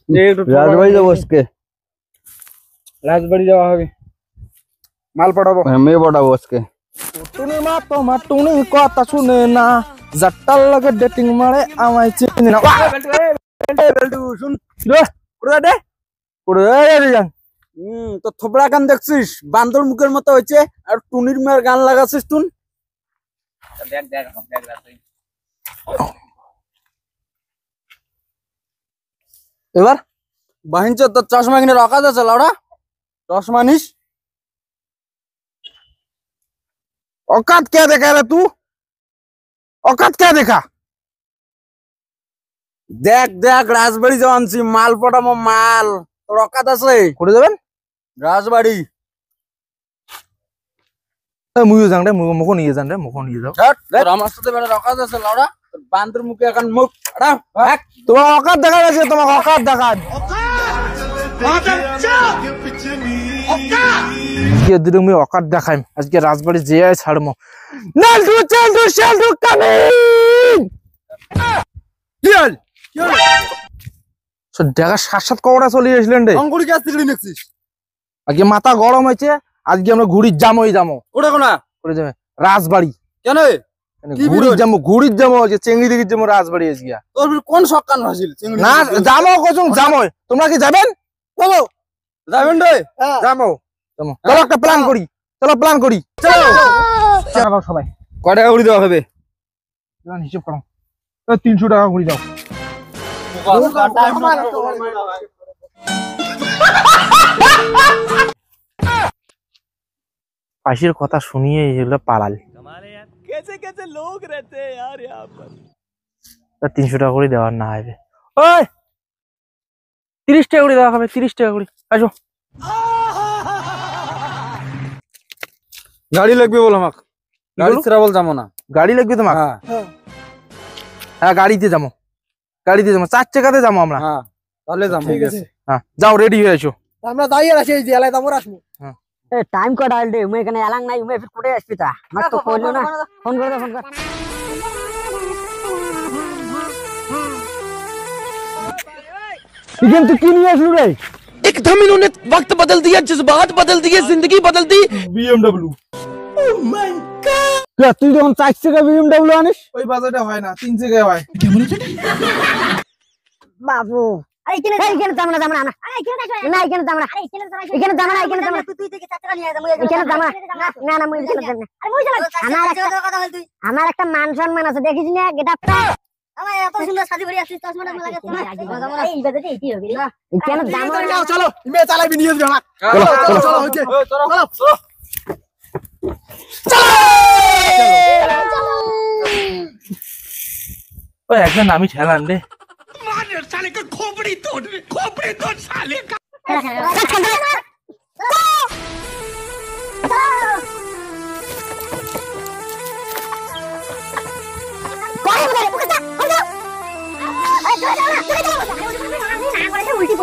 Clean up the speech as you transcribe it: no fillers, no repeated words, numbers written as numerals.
রাজবাড়ি যাবো আজকে। রাজবাড়ি যাওয়া হবে, মাল পাঠাবো। মেয়ে পাঠাবো আজকে। টুনি মা তোমার টুনি কথা শুনে না, জাট্টার লগে ডেটিং মারে আমায় চিনে না। শুন তো থোবড়া গান দেখছিস, বান্দর মুখের মতো হয়েছে, আর টুনির মেয়ের গান লাগাচ্ছিস তুন। এবার বাহিনী তোর চশমা কিনে রকাত আছে লাউড়া, চশমা নিস। औकात क्या देखा रे तू, औकात क्या देखा? দেখ দেখ রাজবাড়ি যাওয়ানছি, মাল পটামো মাল। তোর औकात আছে? করে যাবেন রাজবাড়ি। মুইও যাং রে, মুখো নিয়ে যান রে, মুখো নিয়ে যাও। তোর আমার সাথে বেড়া औकात আছে লাউড়া, তোর বান্দর মুখে এখন মুখ আড়া। তোমার औकात দেখা গেছে, তোমার औकात দেখা। औकात দেখাইম আজকে, রাজবাড়ি যেয়ে ছাড়মো। নালটু চালটু শালটু কামিং। দেখা সাত কবড়া চলে আসলেন রে। অঙ্কুরি কাছ থেকে নিছিস আজকে, মাথা গরম হয়েছে। আজকে আমরা ঘুড়ির জামই যাবো। ওটা কোনা করে যাবে রাজবাড়ি। কেন ঘুড়ির যাবো আজকে, চেঙ্গি দিঘির যাবো রাজবাড়ি আজকে। তোর কোন সকান হাসিল না যাবো কচুং জামই। তোমরা কি যাবেন? চলো যাবেন রে, যাবো। চলো একটা প্ল্যান করি, চলো প্ল্যান করি, চলো সবাই। কয় টাকা ঘুরি দেওয়া হবে হিসেব করো। 300 টাকা ঘুরি দাও। পাশের কথা শুনিয়ে এগুলো পালাল। 300 টাকা করে দেওয়ার না হবে। ওই 30 টাকা করে দেওয়া হবে, 30 টাকা করে। আসো। গাড়ি লাগবে বল আমাকে। গাড়ি ছাড়া বল যাবো না। গাড়ি লাগবে তোমাকে? হ্যাঁ গাড়িতে যাবো, গাড়িতে যাবো, 4 চাকাতে যাবো আমরা। হ্যাঁ তাহলে যাবো। ঠিক আছে হ্যাঁ যাও, রেডি হয়ে আসো। আমরা দাঁড়িয়ে আছি এই যে এলাই দামর আসবো। হ্যাঁ এ টাইম কত আইল মে এখানে এলাং নাই, মে ফির কোটে আসবি তা মাত তো কইলো না। ফোন করে দে, ফোন কর। लेकिन तू क्यों नहीं आया रे? एकदम इन्होंने वक्त बदल दिया, जज्बात बदल दिए, जिंदगी बदल दी। BMW। Oh my God! क्या तू যখন 4 চাকা BMW আনিস? ওই বাজেটে হয় না, 3 চাকা হয়। কি বলেছিস? বাবু আরে এখানে দাম না, আরে এখানে না, এখানে দাম না, আরে এখানে দাম না, এখানে দাম না, তুই থেকে 4 টাকা নিয়ে যা, এখানে দাম না। না মুই এখানে দাম না, আরে মুই চালা। আমার একটা মান সম্মান আছে, দেখিস না গেটআপটা? আমার এত সুন্দর শাদি করে আসছিস, চশমাটা লাগাচ্ছিস না, এই বাজেটে এটি হবে না। এখানে দাম না। চলো ইমে চালাবি নিয়ে যাবে না। চলো চলো চলো ওকে চলো চলো চলো। ওই একজন আমি ঠেলান রে। मार साले का खोपड़ी तोड़ साले का। उल्टी